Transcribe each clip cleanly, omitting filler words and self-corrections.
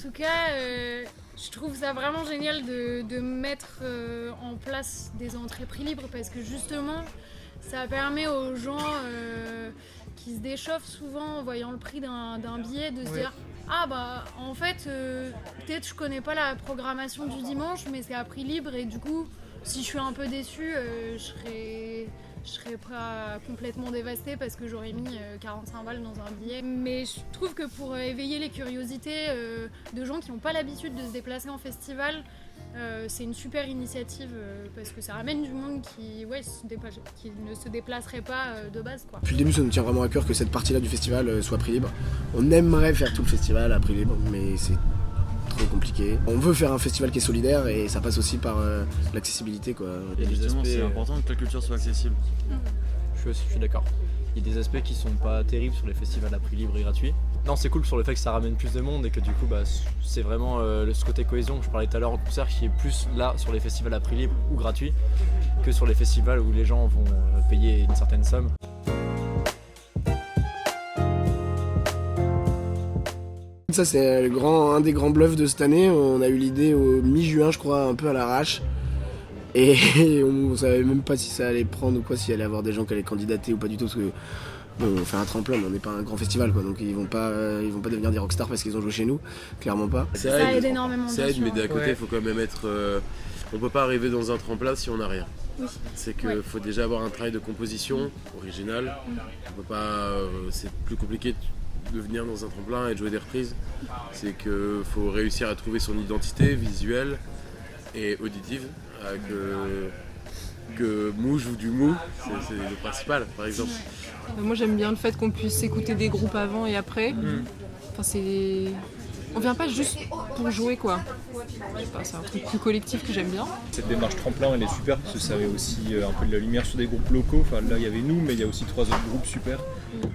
tout cas, je trouve ça vraiment génial de mettre en place des entrées prix libres parce que justement, ça permet aux gens qui se déchauffent souvent en voyant le prix d'un billet de se dire ah bah en fait peut-être je connais pas la programmation du dimanche mais c'est à prix libre et du coup si je suis un peu déçue je serais pas complètement dévastée parce que j'aurais mis 45 balles dans un billet. Mais je trouve que pour éveiller les curiosités de gens qui n'ont pas l'habitude de se déplacer en festival, c'est une super initiative parce que ça ramène du monde qui ne se déplacerait pas de base, quoi. Depuis le début, ça nous tient vraiment à cœur que cette partie-là du festival soit prix libre. On aimerait faire tout le festival à prix libre, mais c'est trop compliqué. On veut faire un festival qui est solidaire et ça passe aussi par l'accessibilité, quoi. Et justement, c'est important que la culture soit accessible. Je suis d'accord. Il y a des aspects qui sont pas terribles sur les festivals à prix libre et gratuit. Non, c'est cool sur le fait que ça ramène plus de monde et que du coup, c'est vraiment ce côté cohésion que je parlais tout à l'heure en concert qui est plus là sur les festivals à prix libre ou gratuit que sur les festivals où les gens vont payer une certaine somme. Ça, c'est un des grands bluffs de cette année. On a eu l'idée au mi-juin, je crois, un peu à l'arrache. Et on savait même pas si ça allait prendre ou quoi, s'il allait y avoir des gens qui allaient candidater ou pas du tout. Parce que bon, on fait un tremplin, mais on n'est pas un grand festival, quoi. Donc ils vont pas devenir des rockstars parce qu'ils ont joué chez nous. Clairement pas. Ça aide énormément. Ça aide, mais d'un côté, il faut quand même être... on peut pas arriver dans un tremplin si on n'a rien. Oui. C'est qu'il faut déjà avoir un travail de composition original. On peut pas... c'est plus compliqué de venir dans un tremplin et de jouer des reprises. C'est qu'il faut réussir à trouver son identité visuelle et auditive. Que Mou joue du Mou, c'est le principal, par exemple. Moi j'aime bien le fait qu'on puisse écouter des groupes avant et après. Enfin, on vient pas juste pour jouer, quoi. Je sais pas, c'est un truc plus collectif que j'aime bien. Cette démarche tremplin elle est super parce que ça met aussi un peu de la lumière sur des groupes locaux. Enfin, là il y avait nous mais il y a aussi 3 autres groupes super.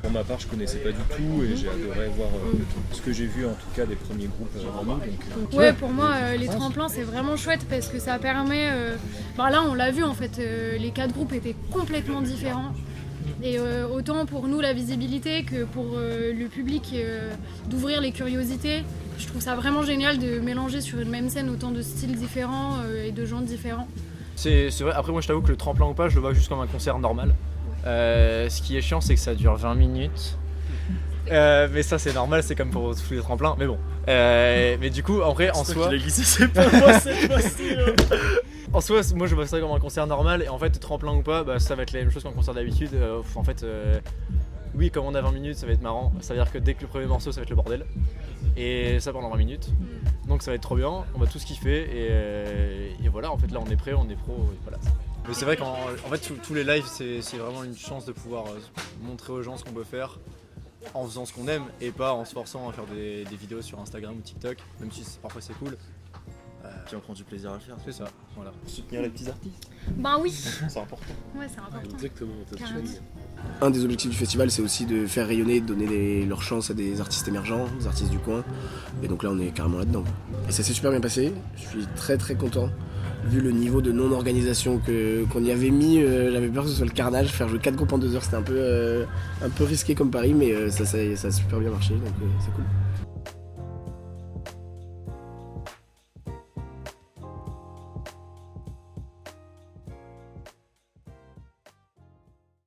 Pour ma part je connaissais pas du tout et j'ai adoré voir ce que j'ai vu en tout cas des premiers groupes en nous. Ouais, pour moi les tremplins c'est vraiment chouette parce que ça permet... là on l'a vu en fait, les 4 groupes étaient complètement différents. Et autant pour nous la visibilité que pour le public d'ouvrir les curiosités. Je trouve ça vraiment génial de mélanger sur une même scène autant de styles différents et de gens différents. C'est vrai, après moi je t'avoue que le tremplin ou pas, je le vois juste comme un concert normal. Ce qui est chiant c'est que ça dure 20 minutes. Mais ça c'est normal, c'est comme pour tous les tremplins, mais bon. Mais du coup en vrai en soi... C'est pas moi cette fois-ci. En soi, moi je vois ça comme un concert normal et en fait tremplin ou pas, ça va être la même chose qu'un concert d'habitude. En fait, oui, comme on a 20 minutes, ça va être marrant. Ça veut dire que dès que le premier morceau, ça va être le bordel. Et ça pendant 20 minutes. Donc ça va être trop bien, on va tous kiffer et voilà, en fait là on est prêt, on est pro, et voilà. Mais c'est vrai qu'en fait tous les lives c'est vraiment une chance de pouvoir montrer aux gens ce qu'on peut faire en faisant ce qu'on aime et pas en se forçant à faire des vidéos sur Instagram ou TikTok, même si parfois c'est cool. Puis on prend du plaisir à le faire. C'est ça, voilà. Soutenir les petits artistes. Bah oui. C'est important. Ouais, c'est important. Exactement, t'as tout dit. Un des objectifs du festival, c'est aussi de faire rayonner, de donner leur chance à des artistes émergents, des artistes du coin. Et donc là, on est carrément là-dedans. Et ça s'est super bien passé. Je suis très très content. Vu le niveau de non-organisation qu'on y avait mis, j'avais peur que ce soit le carnage. Faire jouer 4 groupes en 2 heures, c'était un peu risqué comme pari, mais ça a super bien marché, donc c'est cool.